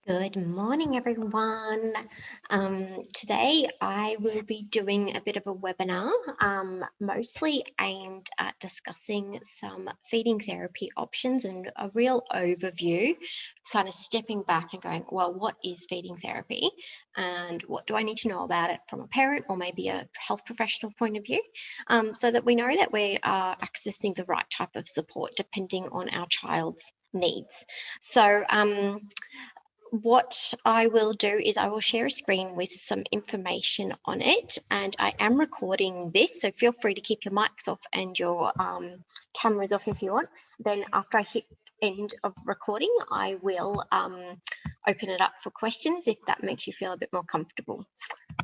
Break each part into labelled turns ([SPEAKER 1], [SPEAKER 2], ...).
[SPEAKER 1] Good morning, everyone. Today I will be doing a bit of a webinar, mostly aimed at discussing some feeding therapy options and a real overview, kind of stepping back and going, well, what is feeding therapy and what do I need to know about it from a parent or maybe a health professional point of view, so that we know that we are accessing the right type of support depending on our child's needs. So, what I will do is I will share a screen with some information on it, and I am recording this, so feel free to keep your mics off and your cameras off if you want. Then after I hit end of recording, I will open it up for questions if that makes you feel a bit more comfortable.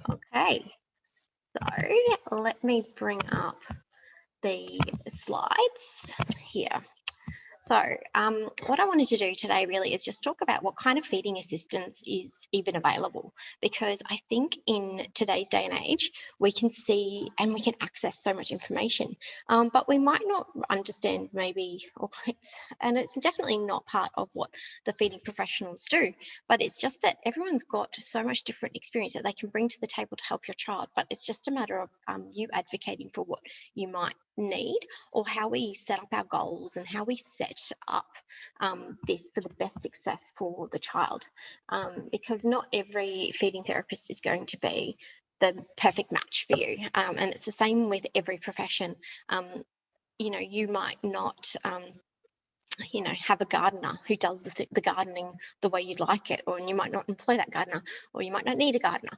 [SPEAKER 1] Okay, so let me bring up the slides here. So what I wanted to do today really is just talk about what kind of feeding assistance is even available, because I think in today's day and age, we can see and we can access so much information, but we might not understand maybe, and it's definitely not part of what the feeding professionals do, but it's just that everyone's got so much different experience that they can bring to the table to help your child, but it's just a matter of you advocating for what you might need, or how we set up our goals and how we set up this for the best success for the child, because not every feeding therapist is going to be the perfect match for you, and it's the same with every profession. You might not have a gardener who does the gardening the way you'd like it, or you might not employ that gardener, or you might not need a gardener.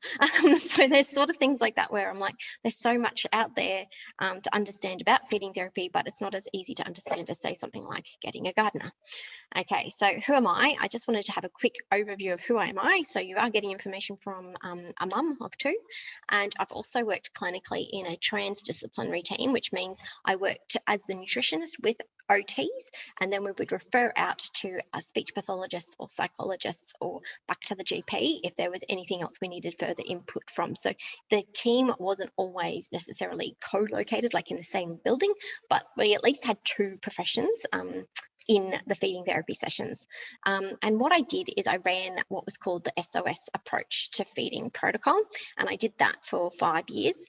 [SPEAKER 1] So there's sort of things like that where I'm like, there's so much out there to understand about feeding therapy, but it's not as easy to understand as, say, something like getting a gardener. Okay, so who am I? I just wanted to have a quick overview of who am I. So you are getting information from a mum of two, and I've also worked clinically in a transdisciplinary team, which means I worked as the nutritionist with OTs, and then we would refer out to a speech pathologists or psychologists or back to the GP if there was anything else we needed further input from. So the team wasn't always necessarily co-located, like in the same building, but we at least had two professions in the feeding therapy sessions. And what I did is I ran what was called the SOS approach to feeding protocol, and I did that for 5 years.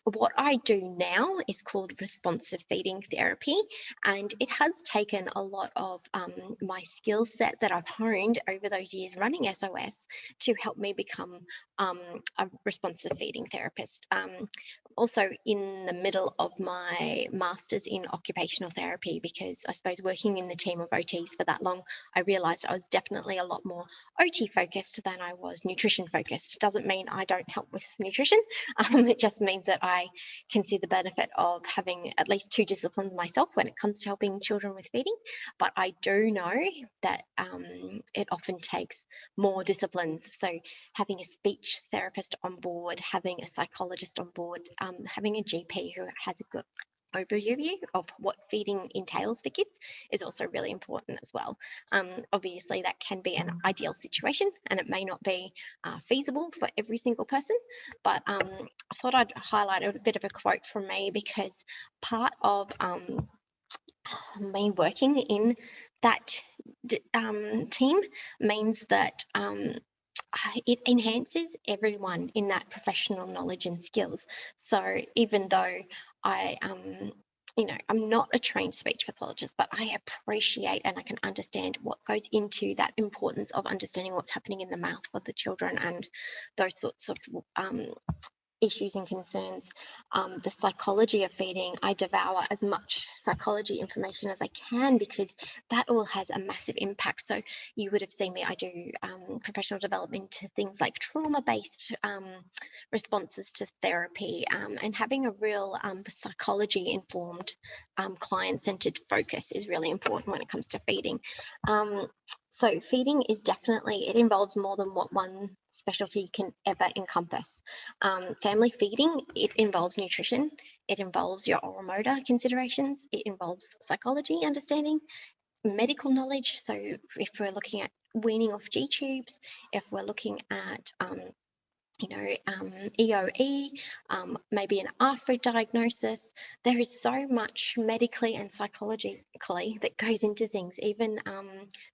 [SPEAKER 1] What I do now is called responsive feeding therapy, and it has taken a lot of my skill set that I've honed over those years running SOS to help me become a responsive feeding therapist. Also in the middle of my master's in occupational therapy, because I suppose working in the team of OTs for that long, I realised I was definitely a lot more OT focused than I was nutrition focused. Doesn't mean I don't help with nutrition. It just means that I can see the benefit of having at least two disciplines myself when it comes to helping children with feeding. But I do know that it often takes more disciplines. So having a speech therapist on board, having a psychologist on board, having a GP who has a good overview of what feeding entails for kids is also really important as well. Obviously, that can be an ideal situation and it may not be feasible for every single person, but I thought I'd highlight a bit of a quote from me, because part of me working in that team means that it enhances everyone in that professional knowledge and skills. So even though I'm not a trained speech pathologist, but I appreciate and I can understand what goes into that importance of understanding what's happening in the mouth of the children and those sorts of issues and concerns. The psychology of feeding, I devour as much psychology information as I can, because that all has a massive impact. So you would have seen me, I do professional development to things like trauma-based responses to therapy, and having a real psychology-informed, client-centered focus is really important when it comes to feeding. So feeding is definitely, it involves more than what one specialty can ever encompass. Family feeding, it involves nutrition, it involves your oral motor considerations, it involves psychology understanding, medical knowledge. So if we're looking at weaning off G tubes, if we're looking at EOE, maybe an AFRID diagnosis. There is so much medically and psychologically that goes into things, even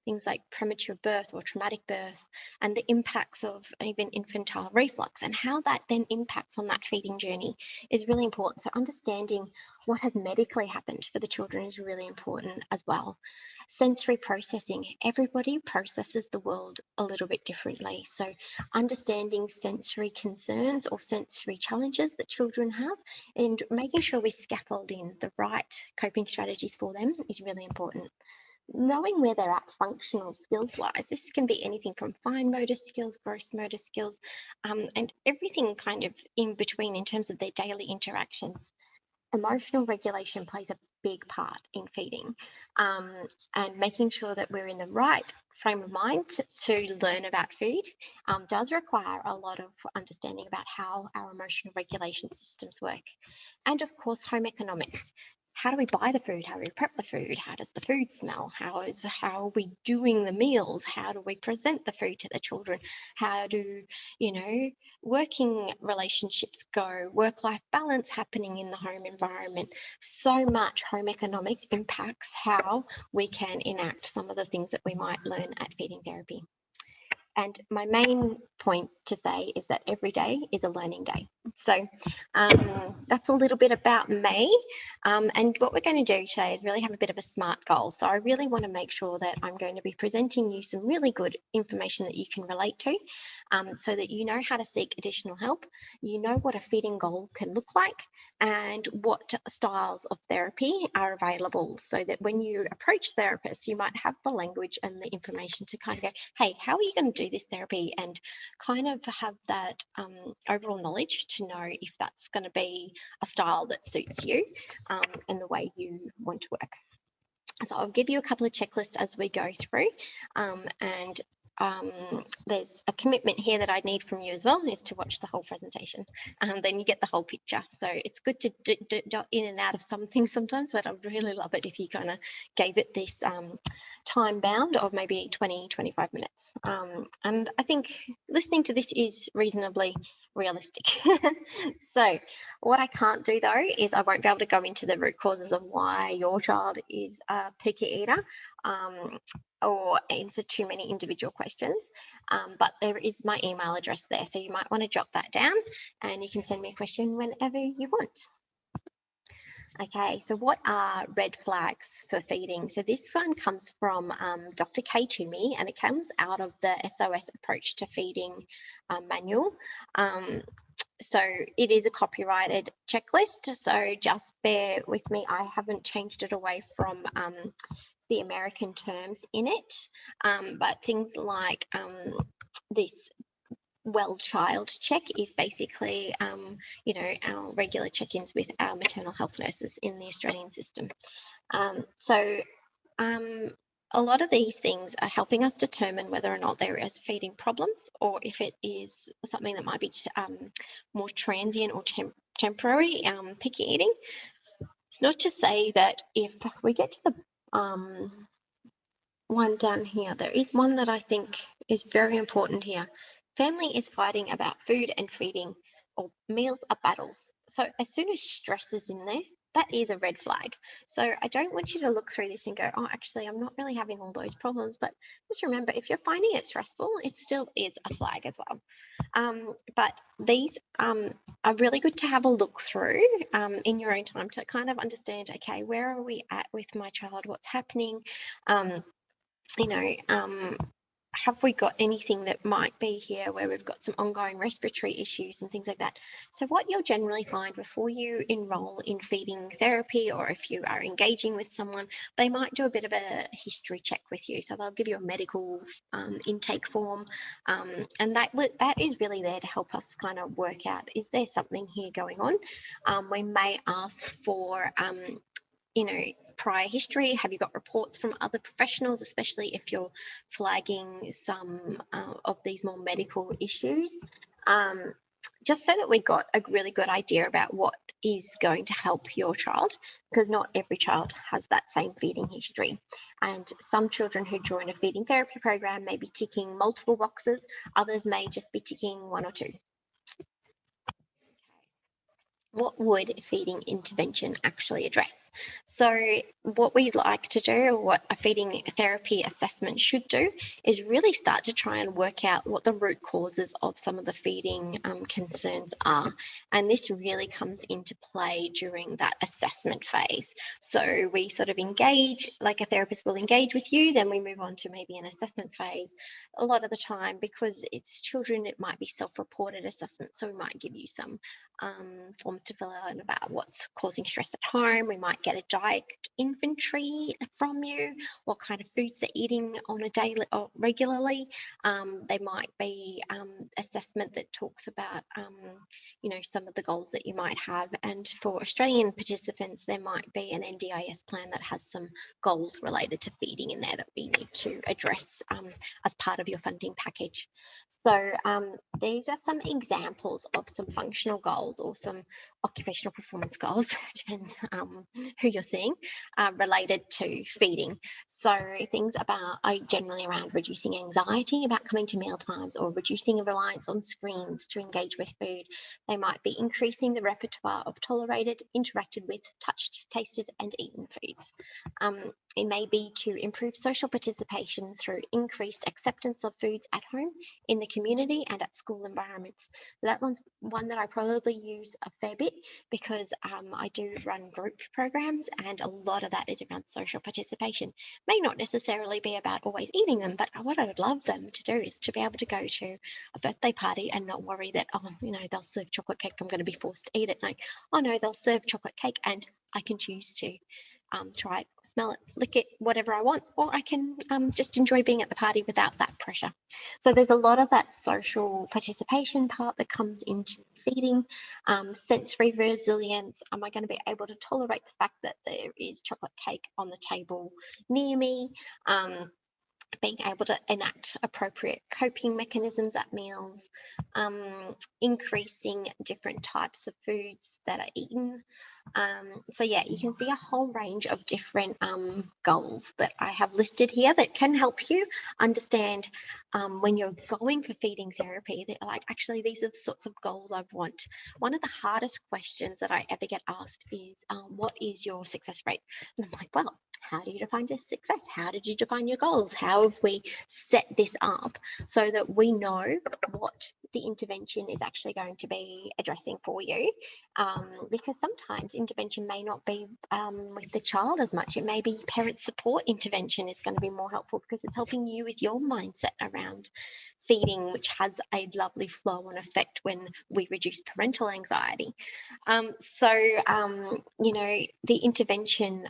[SPEAKER 1] things like premature birth or traumatic birth, and the impacts of even infantile reflux and how that then impacts on that feeding journey is really important. So understanding what has medically happened for the children is really important as well. Sensory processing. Everybody processes the world a little bit differently. So understanding sensory concerns or sensory challenges that children have and making sure we scaffold in the right coping strategies for them is really important. Knowing where they're at functional skills wise, this can be anything from fine motor skills, gross motor skills, and everything kind of in between in terms of their daily interactions. Emotional regulation plays a big part in feeding, and making sure that we're in the right frame of mind to learn about food does require a lot of understanding about how our emotional regulation systems work. And of course, home economics. How do we buy the food? How do we prep the food? How does the food smell? How are we doing the meals? How do we present the food to the children? How do, working relationships go? Work-life balance happening in the home environment. So much home economics impacts how we can enact some of the things that we might learn at feeding therapy. And my main point to say is that every day is a learning day. So that's a little bit about me. And what we're going to do today is really have a bit of a SMART goal. So I really want to make sure that I'm going to be presenting you some really good information that you can relate to, so that you know how to seek additional help, you know what a feeding goal can look like, and what styles of therapy are available, so that when you approach therapists, you might have the language and the information to kind of go, hey, how are you going to do this therapy, and kind of have that overall knowledge to know if that's going to be a style that suits you and the way you want to work. So I'll give you a couple of checklists as we go through, and there's a commitment here that I need from you as well, is to watch the whole presentation. Then you get the whole picture. So it's good to dot in and out of some things sometimes, but I'd really love it if you kind of gave it this time bound of maybe 20, 25 minutes. And I think listening to this is reasonably realistic. So what I can't do though is I won't be able to go into the root causes of why your child is a picky eater, or answer too many individual questions, but there is my email address there, so you might want to jot that down and you can send me a question whenever you want. Okay, so what are red flags for feeding? So this one comes from Dr. Kay Toomey, and it comes out of the SOS Approach to Feeding manual. So it is a copyrighted checklist, so just bear with me. I haven't changed it away from the American terms in it, but things like this well child check is basically, our regular check-ins with our maternal health nurses in the Australian system. A lot of these things are helping us determine whether or not there is feeding problems, or if it is something that might be more transient or temporary, picky eating. It's not to say that if we get to the one down here, there is one that I think is very important here. Family is fighting about food and feeding, or meals are battles. So as soon as stress is in there, that is a red flag. So I don't want you to look through this and go, oh, actually, I'm not really having all those problems. But just remember, if you're finding it stressful, it still is a flag as well. But these are really good to have a look through in your own time to kind of understand, okay, where are we at with my child? What's happening? Have we got anything that might be here where we've got some ongoing respiratory issues and things like that? So what you'll generally find before you enroll in feeding therapy, or if you are engaging with someone, they might do a bit of a history check with you. So they'll give you a medical intake form, and that is really there to help us kind of work out, is there something here going on? We may ask for prior history. Have you got reports from other professionals, especially if you're flagging some of these more medical issues, just so that we got a really good idea about what is going to help your child, because not every child has that same feeding history. And some children who join a feeding therapy program may be ticking multiple boxes, others may just be ticking one or two. what would feeding intervention actually address? So what we'd like to do, or what a feeding therapy assessment should do, is really start to try and work out what the root causes of some of the feeding concerns are. And this really comes into play during that assessment phase. So we sort of engage, like a therapist will engage with you, then we move on to maybe an assessment phase. A lot of the time, because it's children, it might be self-reported assessment. So we might give you some forms to fill out about what's causing stress at home. We might get a diet inventory from you, what kind of foods they're eating on a daily or regularly. They might be assessment that talks about, you know, some of the goals that you might have. And for Australian participants, there might be an NDIS plan that has some goals related to feeding in there that we need to address as part of your funding package. So these are some examples of some functional goals or some occupational performance goals, depends who you're seeing, related to feeding. So things are generally around reducing anxiety about coming to meal times, or reducing a reliance on screens to engage with food. They might be increasing the repertoire of tolerated, interacted with, touched, tasted and eaten foods. It may be to improve social participation through increased acceptance of foods at home, in the community and at school environments. That one's one that I probably use a fair bit, because I do run group programs, and a lot of that is around social participation. May not necessarily be about always eating them, but what I would love them to do is to be able to go to a birthday party and not worry that, oh, you know, they'll serve chocolate cake, I'm going to be forced to eat it. Like, oh no, they'll serve chocolate cake and I can choose to try it, smell it, lick it, whatever I want, or I can just enjoy being at the party without that pressure. So there's a lot of that social participation part that comes into feeding. Sensory resilience. Am I going to be able to tolerate the fact that there is chocolate cake on the table near me? Being able to enact appropriate coping mechanisms at meals, increasing different types of foods that are eaten. So yeah, you can see a whole range of different goals that I have listed here that can help you understand when you're going for feeding therapy, that like, actually, these are the sorts of goals I want. One of the hardest questions that I ever get asked is, what is your success rate? And I'm like, well, how do you define your success? How did you define your goals? How have we set this up so that we know what the intervention is actually going to be addressing for you? Because sometimes intervention may not be with the child as much. It may be parent support intervention is going to be more helpful, because it's helping you with your mindset around feeding, which has a lovely flow-on effect when we reduce parental anxiety. You know, the intervention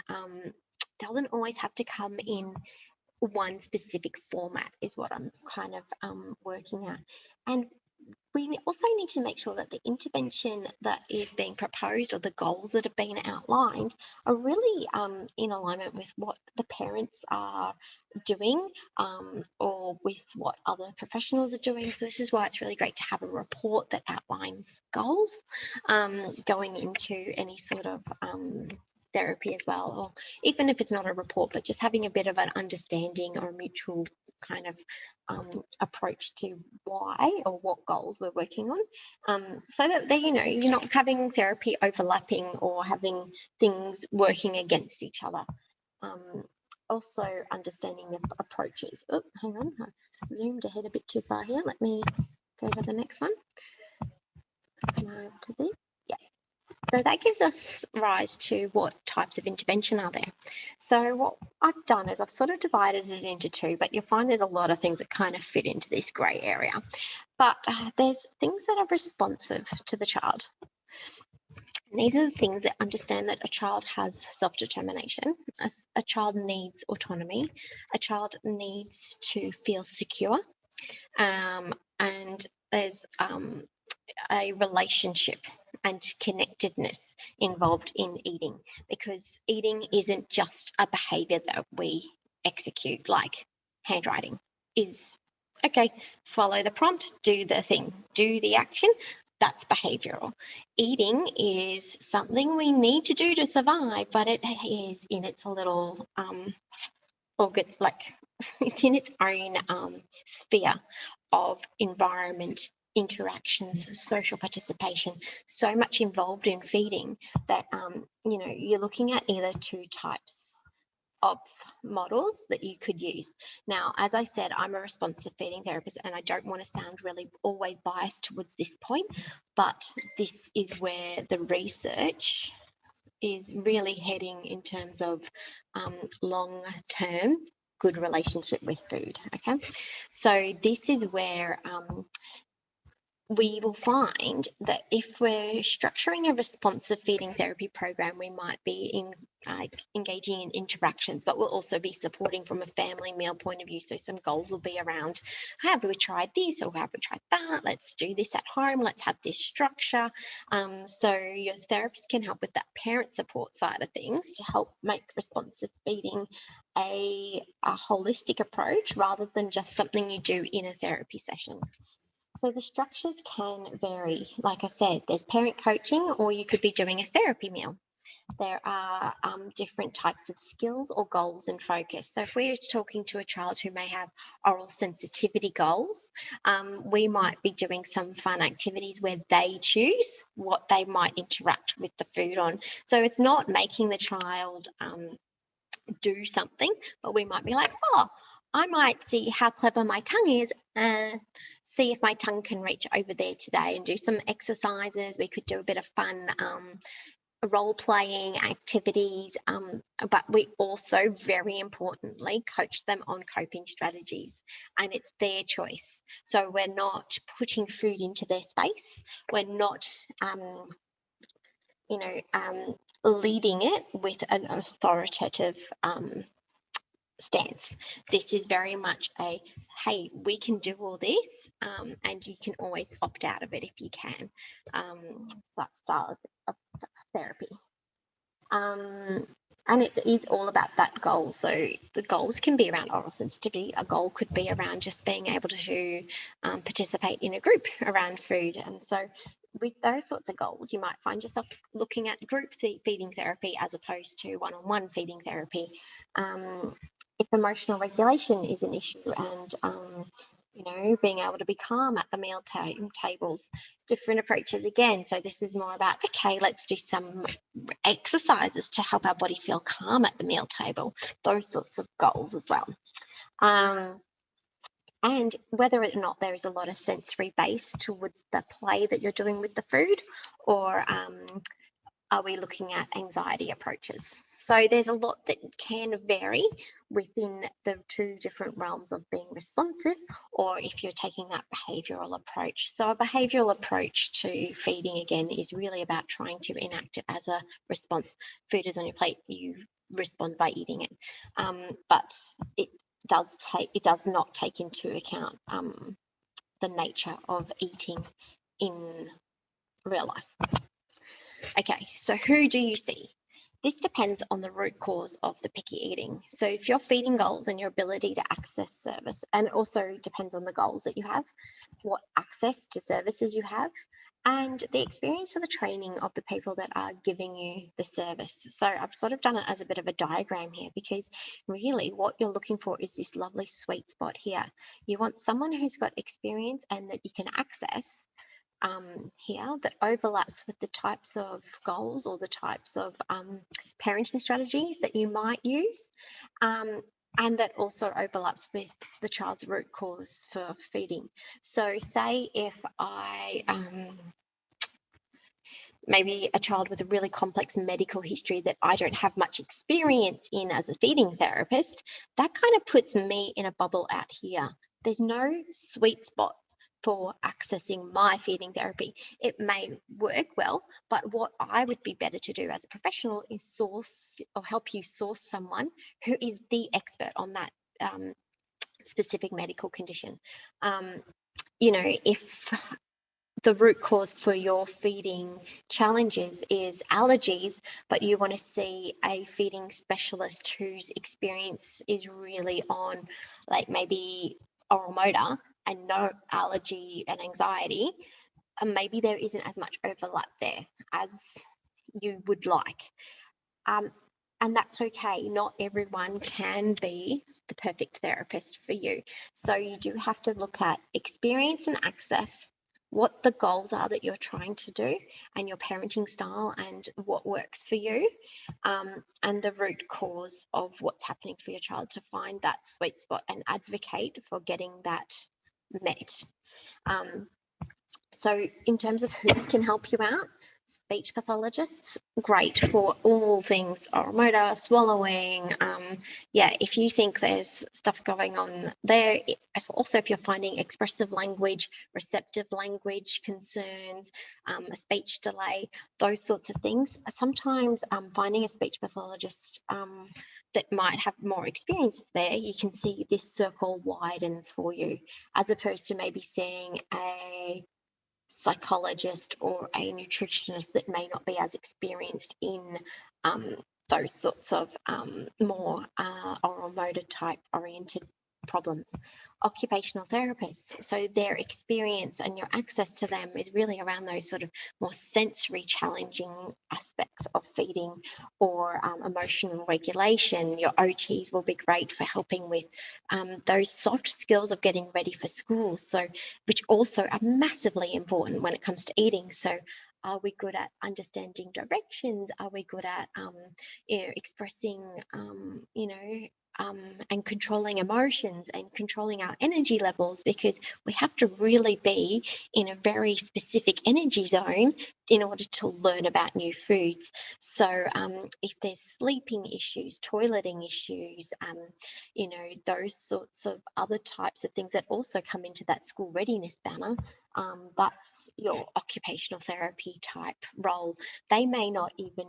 [SPEAKER 1] doesn't always have to come in one specific format, is what I'm kind of working at. And we also need to make sure that the intervention that is being proposed, or the goals that have been outlined, are really in alignment with what the parents are doing, or with what other professionals are doing. So this is why it's really great to have a report that outlines goals going into any sort of therapy as well, or even if it's not a report, but just having a bit of an understanding or a mutual kind of approach to why or what goals we're working on, so that they, you know, you're not having therapy overlapping or having things working against each other. Also understanding the approaches. Oh, hang on, I've zoomed ahead a bit too far here. Let me go to the next one. To this. Yeah. So that gives us rise to what types of intervention are there. So what I've done is I've sort of divided it into two, but you'll find there's a lot of things that kind of fit into this grey area. But there's things that are responsive to the child. And these are the things that understand that a child has self-determination, a child needs autonomy, a child needs to feel secure, and there's a relationship and connectedness involved in eating, because eating isn't just a behavior that we execute, like handwriting is. Okay, follow the prompt, do the thing, do the action. That's behavioral. Eating is something we need to do to survive, but it is in its little like it's in its own sphere of environment interactions, social participation, so much involved in feeding that, you know, you're looking at either two types of models that you could use. Now, as I said, I'm a responsive feeding therapist, and I don't want to sound really always biased towards this point, but this is where the research is really heading in terms of long-term good relationship with food. Okay, so this is where we will find that if we're structuring a responsive feeding therapy program, we might be engaging in interactions, but we'll also be supporting from a family meal point of view. So some goals will be around, have we tried this or have we tried that? Let's do this at home. Let's have this structure. So your therapist can help with that parent support side of things to help make responsive feeding a holistic approach rather than just something you do in a therapy session. So the structures can vary. Like I said, there's parent coaching, or you could be doing a therapy meal. There are different types of skills or goals and focus. So if we're talking to a child who may have oral sensitivity goals, we might be doing some fun activities where they choose what they might interact with the food on. So it's not making the child do something, but we might be like, oh, I might see how clever my tongue is and see if my tongue can reach over there today, and do some exercises. We could do a bit of fun role-playing activities, but we also, very importantly, coach them on coping strategies, and it's their choice. So we're not putting food into their space. We're not leading it with an authoritative stance. This is very much a, hey, we can do all this, and you can always opt out of it if you can. That style of therapy. And it is all about that goal. So the goals can be around oral sensitivity. A goal could be around just being able to participate in a group around food. And so with those sorts of goals, you might find yourself looking at group feeding therapy as opposed to one-on-one feeding therapy. If emotional regulation is an issue, and being able to be calm at the meal tables, different approaches again. So this is more about, okay, let's do some exercises to help our body feel calm at the meal table, those sorts of goals as well. And whether or not there is a lot of sensory base towards the play that you're doing with the food, or are we looking at anxiety approaches? So there's a lot that can vary within the two different realms of being responsive, or if you're taking that behavioural approach. So a behavioural approach to feeding, again, is really about trying to enact it as a response. Food is on your plate, you respond by eating it. But it does not take into account the nature of eating in real life. Okay, so who do you see? This depends on the root cause of the picky eating. So if your feeding goals and your ability to access service, and it also depends on the goals that you have, what access to services you have, and the experience of the training of the people that are giving you the service. So I've sort of done it as a bit of a diagram here, because really what you're looking for is this lovely sweet spot here. You want someone who's got experience and that you can access here, that overlaps with the types of goals or the types of parenting strategies that you might use, and that also overlaps with the child's root cause for feeding. So say if I maybe a child with a really complex medical history that I don't have much experience in as a feeding therapist, that kind of puts me in a bubble out here. There's no sweet spot for accessing my feeding therapy. It may work well, but what I would be better to do as a professional is source or help you source someone who is the expert on that specific medical condition. If the root cause for your feeding challenges is allergies, but you want to see a feeding specialist whose experience is really on, like, maybe oral motor and no allergy and anxiety, and maybe there isn't as much overlap there as you would like. And that's okay. Not everyone can be the perfect therapist for you. So you do have to look at experience and access, what the goals are that you're trying to do and your parenting style and what works for you, and the root cause of what's happening for your child to find that sweet spot and advocate for getting that met. So in terms of who can help you out, speech pathologists, great for all things oral motor, swallowing. Yeah, if you think there's stuff going on there, also if you're finding expressive language, receptive language concerns, a speech delay, those sorts of things, sometimes finding a speech pathologist that might have more experience there, you can see this circle widens for you, as opposed to maybe seeing a psychologist or a nutritionist that may not be as experienced in those sorts of more oral motor type oriented problems. Occupational therapists, so their experience and your access to them is really around those sort of more sensory challenging aspects of feeding or emotional regulation. Your OTs will be great for helping with those soft skills of getting ready for school, so which also are massively important when it comes to eating. So are we good at understanding directions? Are we good at expressing and controlling emotions and controlling our energy levels, because we have to really be in a very specific energy zone in order to learn about new foods. So if there's sleeping issues, toileting issues, those sorts of other types of things that also come into that school readiness banner, that's your occupational therapy type role. They may not even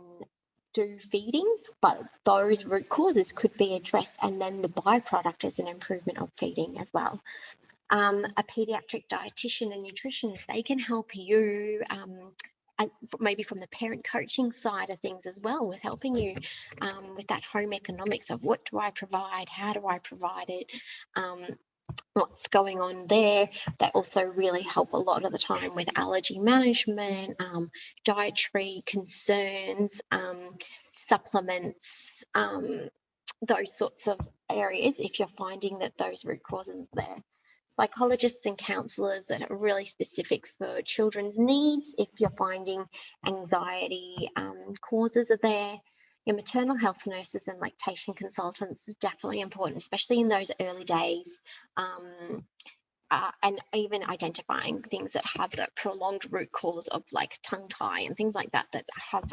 [SPEAKER 1] do feeding, but those root causes could be addressed, and then the byproduct is an improvement of feeding as well. A pediatric dietitian and nutritionist, they can help you and maybe from the parent coaching side of things as well, with helping you with that home economics of what do I provide, how do I provide it, what's going on there. They also really help a lot of the time with allergy management, dietary concerns, supplements, those sorts of areas if you're finding that those root causes are there. Psychologists and counsellors that are really specific for children's needs if you're finding anxiety causes are there. Your maternal health nurses and lactation consultants is definitely important, especially in those early days. And even identifying things that have the prolonged root cause of like tongue tie and things like that that have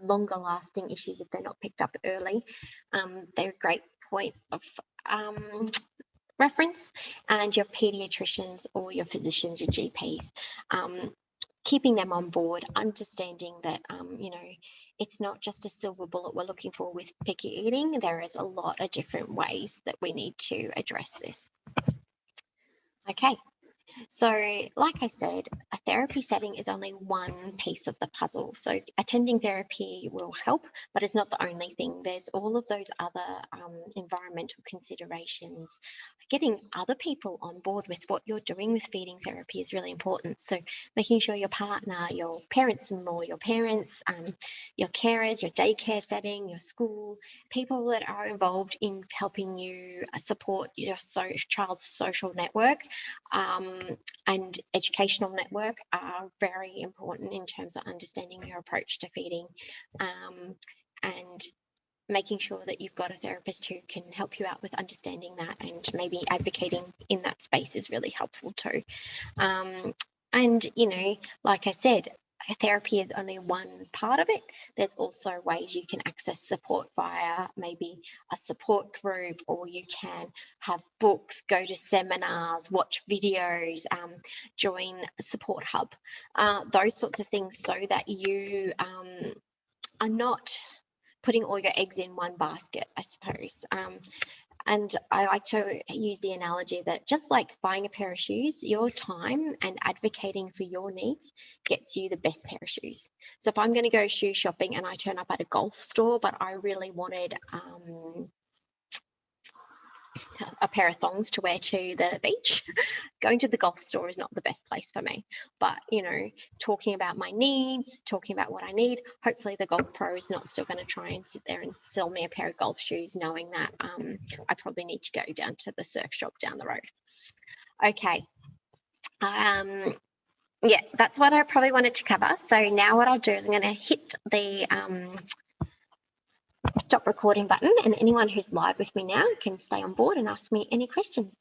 [SPEAKER 1] longer lasting issues if they're not picked up early. They're a great point of reference. And your pediatricians or your physicians, your GPs, keeping them on board, understanding that, it's not just a silver bullet we're looking for with picky eating. There is a lot of different ways that we need to address this. Okay. So, like I said, a therapy setting is only one piece of the puzzle. So attending therapy will help, but it's not the only thing. There's all of those other environmental considerations. Getting other people on board with what you're doing with feeding therapy is really important. So making sure your partner, your parents-in-law, your parents, your carers, your daycare setting, your school, people that are involved in helping you support your child's social network and educational network are very important in terms of understanding your approach to feeding, and making sure that you've got a therapist who can help you out with understanding that, and maybe advocating in that space is really helpful too. And, like I said, therapy is only one part of it. There's also ways you can access support via maybe a support group, or you can have books, go to seminars, watch videos, join a support hub, those sorts of things, so that you are not putting all your eggs in one basket, I suppose. And I like to use the analogy that just like buying a pair of shoes, your time and advocating for your needs gets you the best pair of shoes. So if I'm going to go shoe shopping and I turn up at a golf store, but I really wanted a pair of thongs to wear to the beach, going to the golf store is not the best place for me. But, talking about my needs, talking about what I need, hopefully the golf pro is not still going to try and sit there and sell me a pair of golf shoes, knowing that I probably need to go down to the surf shop down the road. Okay. Yeah, that's what I probably wanted to cover. So now what I'll do is I'm going to hit the stop recording button, and anyone who's live with me now can stay on board and ask me any questions.